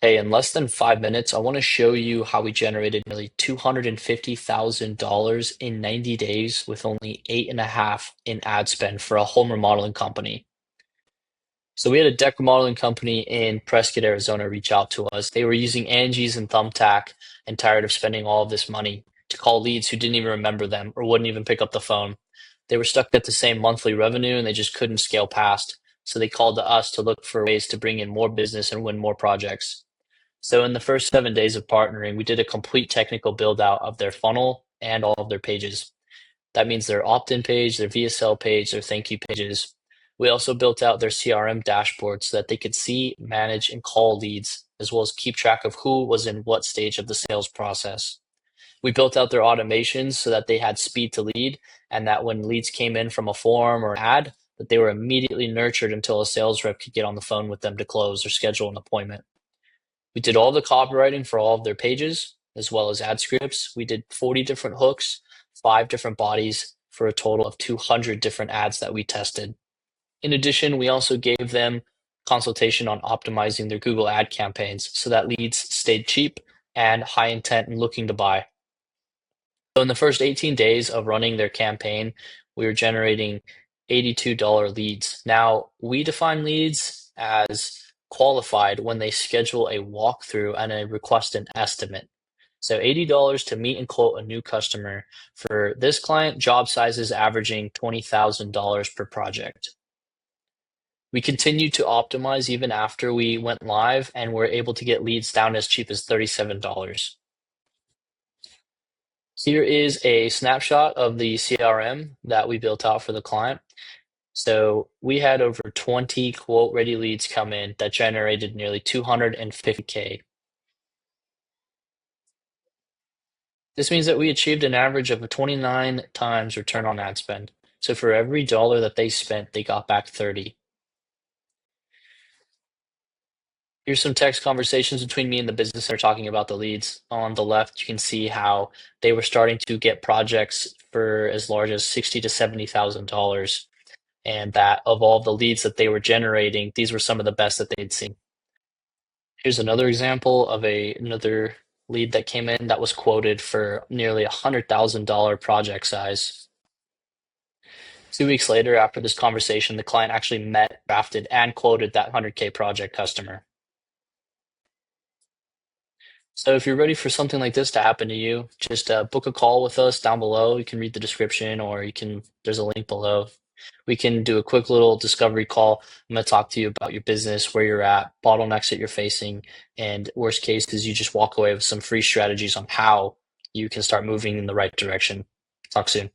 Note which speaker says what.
Speaker 1: Hey, in less than 5 minutes, I want to show you how we generated nearly $250,000 in 90 days with only eight and a half in ad spend for a home remodeling company. So we had a deck remodeling company in Prescott, Arizona reach out to us. They were using Angie's and Thumbtack and tired of spending all of this money to call leads who didn't even remember them or wouldn't even pick up the phone. They were stuck at the same monthly revenue and they just couldn't scale past. So they called to us to look for ways to bring in more business and win more projects. So in the first 7 days of partnering, we did a complete technical build out of their funnel and all of their pages. That means their opt-in page, their VSL page, their thank you pages. We also built out their CRM dashboard so that they could see, manage, and call leads, as well as keep track of who was in what stage of the sales process. We built out their automations so that they had speed to lead, and that when leads came in from a form or an ad, that they were immediately nurtured until a sales rep could get on the phone with them to close or schedule an appointment. We did all the copywriting for all of their pages, as well as ad scripts. We did 40 different hooks, 5 different bodies, for a total of 200 different ads that we tested. In addition, we also gave them consultation on optimizing their Google ad campaigns so that leads stayed cheap and high intent and looking to buy. So in the first 18 days of running their campaign, we were generating $82 leads. Now, we define leads as qualified when they schedule a walkthrough and a request an estimate. So $80 to meet and quote a new customer. For this client, job sizes averaging $20,000 per project. We continued to optimize even after we went live and were able to get leads down as cheap as $37. Here is a snapshot of the CRM that we built out for the client. So we had over 20 quote ready leads come in that generated nearly 250K. This means that we achieved an average of a 29 times return on ad spend. So for every dollar that they spent, they got back 30. Here's some text conversations between me and the business owner talking about the leads. On the left, you can see how they were starting to get projects for as large as $60 to $70,000, and that of all the leads that they were generating, these were some of the best that they'd seen. Here's another example of another lead that came in that was quoted for nearly $100,000 project size. 2 weeks later, after this conversation, the client actually met, drafted, and quoted that 100K project customer. So if you're ready for something like this to happen to you, just book a call with us down below. You can read the description, or there's a link below. We can do a quick little discovery call. I'm going to talk to you about your business, where you're at, bottlenecks that you're facing, and worst case is you just walk away with some free strategies on how you can start moving in the right direction. Talk soon.